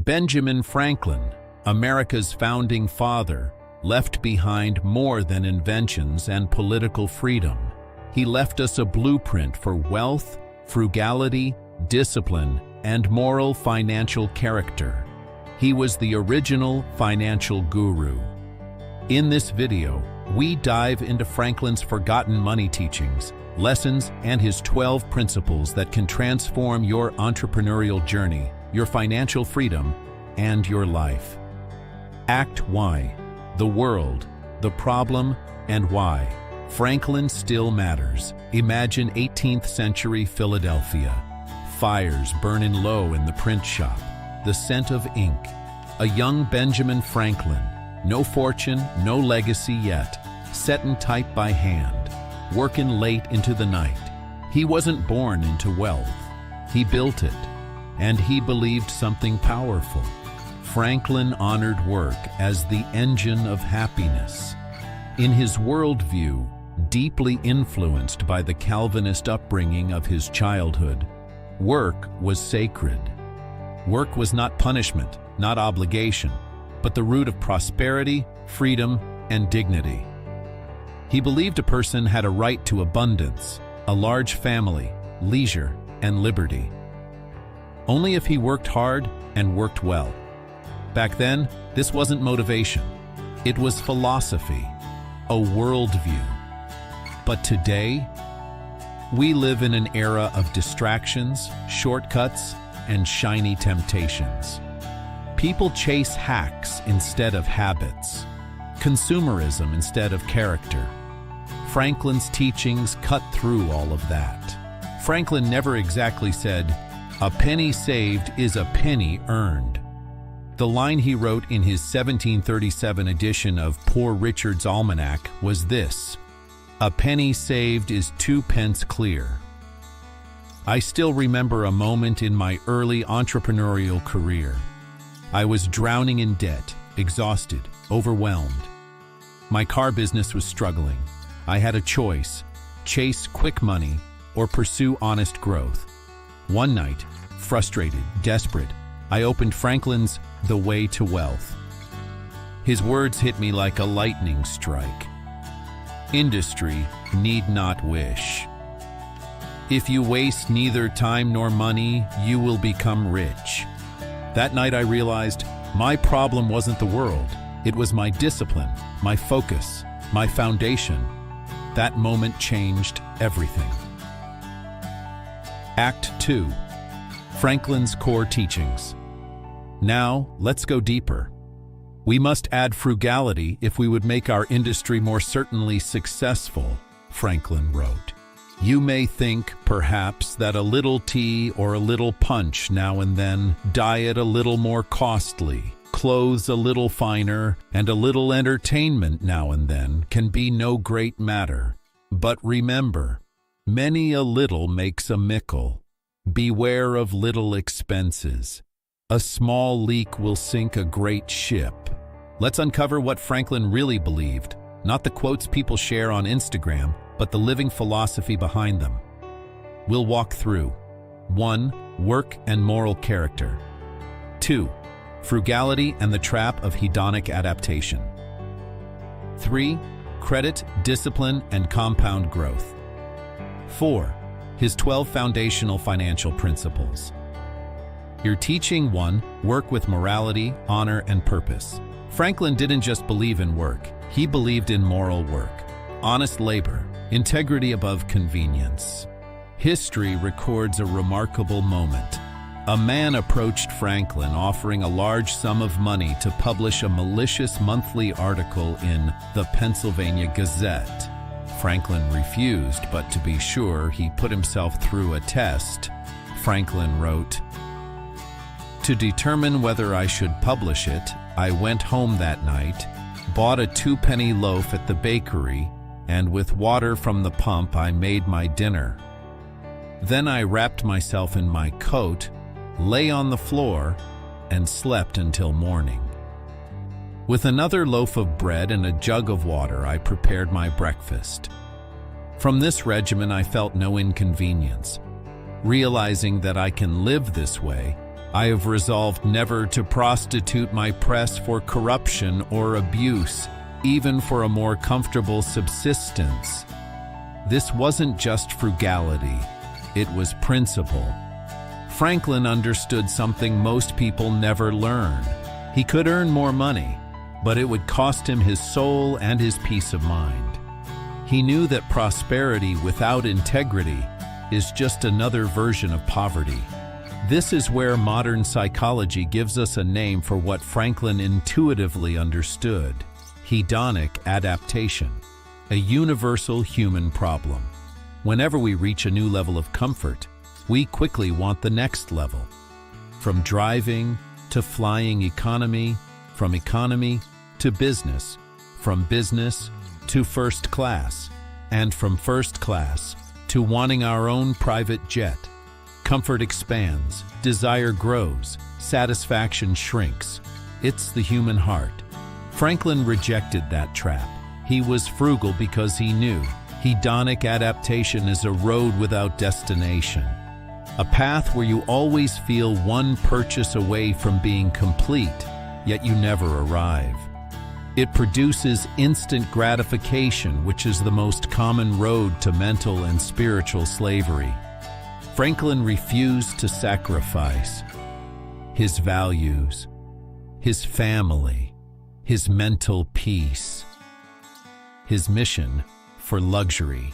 Benjamin Franklin, America's founding father, left behind more than inventions and political freedom. He left us a blueprint for wealth, frugality, discipline, and moral financial character. He was the original financial guru. In this video, we dive into Franklin's forgotten money teachings, lessons, and his 12 principles that can transform your entrepreneurial journey, your financial freedom, and your life. Act Y: The world, the problem, and why. Franklin still matters. Imagine 18th century Philadelphia. Fires burning low in the print shop. The scent of ink. A young Benjamin Franklin. No fortune, no legacy yet. Setting type by hand. Working late into the night. He wasn't born into wealth. He built it. And he believed something powerful. Franklin honored work as the engine of happiness. In his worldview, deeply influenced by the Calvinist upbringing of his childhood, work was sacred. Work was not punishment, not obligation, but the root of prosperity, freedom, and dignity. He believed a person had a right to abundance, a large family, leisure, and liberty. Only if he worked hard and worked well. Back then, this wasn't motivation. It was philosophy, a worldview. But today, we live in an era of distractions, shortcuts, and shiny temptations. People chase hacks instead of habits, consumerism instead of character. Franklin's teachings cut through all of that. Franklin never exactly said, "A penny saved is a penny earned." The line he wrote in his 1737 edition of Poor Richard's Almanac was this: "A penny saved is 2 pence clear." I still remember a moment in my early entrepreneurial career. I was drowning in debt, exhausted, overwhelmed. My car business was struggling. I had a choice: chase quick money or pursue honest growth. One night, frustrated, desperate, I opened Franklin's The Way to Wealth. His words hit me like a lightning strike. Industry need not wish. If you waste neither time nor money, you will become rich. That night I realized my problem wasn't the world. It was my discipline, my focus, my foundation. That moment changed everything. Act 2: Franklin's core teachings. Now, let's go deeper. We must add frugality if we would make our industry more certainly successful, Franklin wrote. You may think, perhaps, that a little tea or a little punch now and then, diet a little more costly, clothes a little finer, and a little entertainment now and then can be no great matter. But remember, many a little makes a mickle. Beware of little expenses. A small leak will sink a great ship. Let's uncover what Franklin really believed, not the quotes people share on Instagram, but the living philosophy behind them. We'll walk through 1. Work and moral character. 2. Frugality and the trap of hedonic adaptation. 3. Credit, discipline, and compound growth. 4. His 12 foundational financial principles. You're teaching 1. Work with morality, honor, and purpose. Franklin didn't just believe in work. He believed in moral work, honest labor, integrity above convenience. History records a remarkable moment. A man approached Franklin offering a large sum of money to publish a malicious monthly article in the Pennsylvania Gazette. Franklin refused, but to be sure, he put himself through a test. Franklin wrote, "To determine whether I should publish it, I went home that night, bought a 2-penny loaf at the bakery, and with water from the pump I made my dinner. Then I wrapped myself in my coat, lay on the floor, and slept until morning. With another loaf of bread and a jug of water, I prepared my breakfast. From this regimen I felt no inconvenience. Realizing that I can live this way, I have resolved never to prostitute my press for corruption or abuse, even for a more comfortable subsistence. This wasn't just frugality, it was principle. Franklin understood something most people never learn. He could earn more money, but it would cost him his soul and his peace of mind. He knew that prosperity without integrity is just another version of poverty. This is where modern psychology gives us a name for what Franklin intuitively understood: hedonic adaptation, a universal human problem. Whenever we reach a new level of comfort, we quickly want the next level. From driving to flying economy, from economy to business, from business to first class, and from first class to wanting our own private jet. Comfort expands, desire grows, satisfaction shrinks. It's the human heart. Franklin rejected that trap. He was frugal because he knew hedonic adaptation is a road without destination, a path where you always feel one purchase away from being complete, yet you never arrive. It produces instant gratification, which is the most common road to mental and spiritual slavery. Franklin refused to sacrifice his values, his family, his mental peace, his mission for luxury.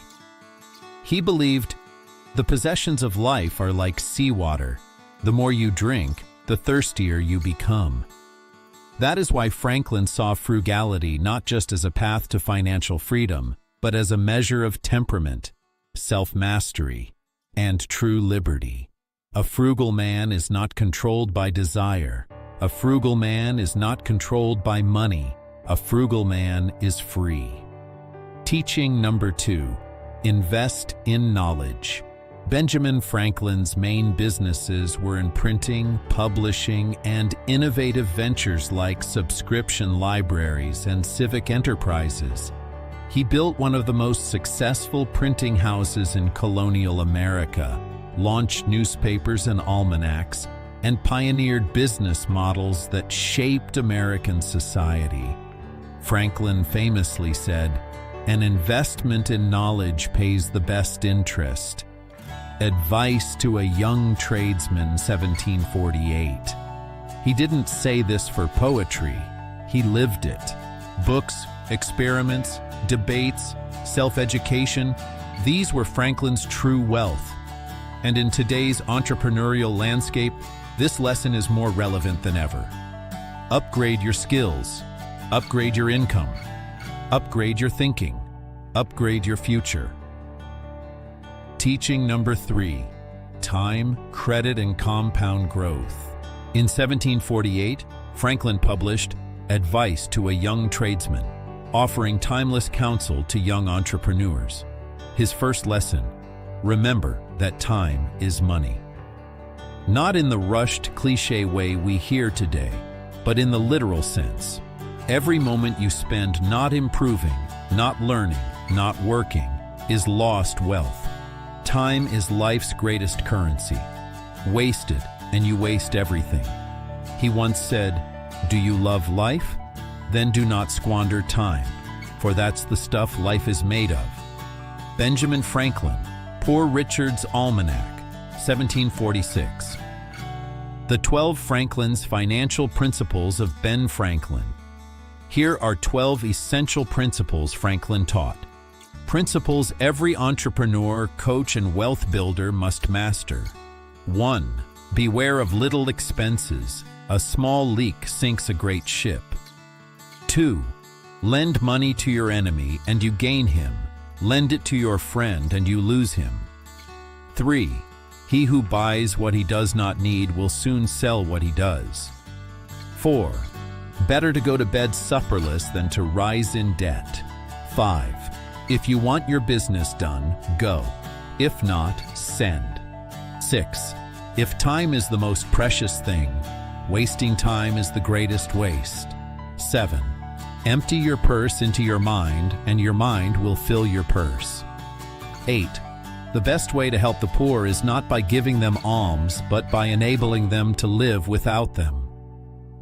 He believed the possessions of life are like seawater. The more you drink, the thirstier you become. That is why Franklin saw frugality not just as a path to financial freedom, but as a measure of temperament, self-mastery, and true liberty. A frugal man is not controlled by desire. A frugal man is not controlled by money. A frugal man is free. Teaching number 2, invest in knowledge. Benjamin Franklin's main businesses were in printing, publishing, and innovative ventures like subscription libraries and civic enterprises. He built one of the most successful printing houses in colonial America, launched newspapers and almanacs, and pioneered business models that shaped American society. Franklin famously said, "An investment in knowledge pays the best interest." Advice to a young tradesman, 1748. He didn't say this for poetry, he lived it. Books, experiments, debates, self-education, these were Franklin's true wealth. And in today's entrepreneurial landscape, this lesson is more relevant than ever. Upgrade your skills, upgrade your income, upgrade your thinking, upgrade your future. Teaching number 3, time, credit, and compound growth. In 1748, Franklin published Advice to a Young Tradesman, offering timeless counsel to young entrepreneurs. His first lesson: remember that time is money. Not in the rushed, cliché way we hear today, but in the literal sense. Every moment you spend not improving, not learning, not working, is lost wealth. Time is life's greatest currency. Waste it, and you waste everything. He once said, "Do you love life? Then do not squander time, for that's the stuff life is made of." Benjamin Franklin, Poor Richard's Almanac, 1746. The 12 Franklin's Financial Principles of Ben Franklin. Here are 12 essential principles Franklin taught. Principles every entrepreneur, coach, and wealth builder must master. 1. Beware of little expenses. A small leak sinks a great ship. 2. Lend money to your enemy and you gain him. Lend it to your friend and you lose him. 3. He who buys what he does not need will soon sell what he does. 4. Better to go to bed supperless than to rise in debt. 5. If you want your business done, go. If not, send. 6. If time is the most precious thing, wasting time is the greatest waste. 7. Empty your purse into your mind, and your mind will fill your purse. 8. The best way to help the poor is not by giving them alms, but by enabling them to live without them.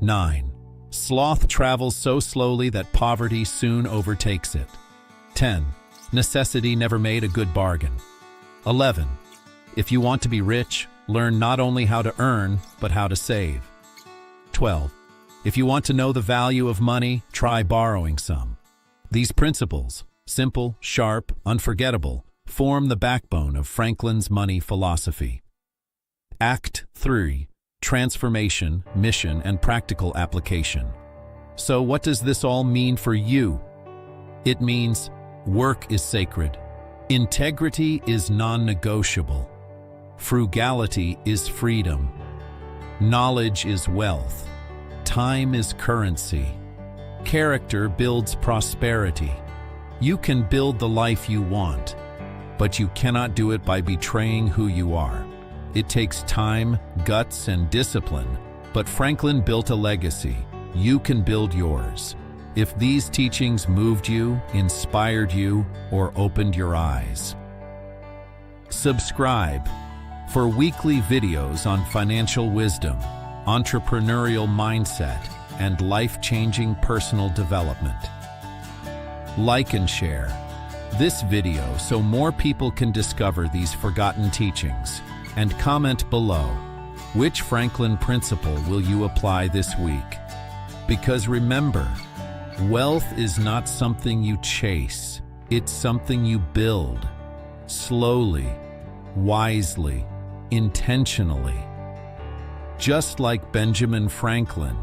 9. Sloth travels so slowly that poverty soon overtakes it. 10. Necessity never made a good bargain. 11. If you want to be rich, learn not only how to earn, but how to save. 12. If you want to know the value of money, try borrowing some. These principles, simple, sharp, unforgettable, form the backbone of Franklin's money philosophy. Act 3. Transformation, mission, and practical application. So what does this all mean for you? It means work is sacred. Integrity is non-negotiable. Frugality is freedom. Knowledge is wealth. Time is currency. Character builds prosperity. You can build the life you want, but you cannot do it by betraying who you are. It takes time, guts, and discipline, but Franklin built a legacy. You can build yours. If these teachings moved you, inspired you, or opened your eyes. Subscribe for weekly videos on financial wisdom, entrepreneurial mindset, and life-changing personal development. Like and share this video so more people can discover these forgotten teachings. And comment below, which Franklin principle will you apply this week? Because remember, wealth is not something you chase, it's something you build. Slowly, wisely, intentionally. Just like Benjamin Franklin,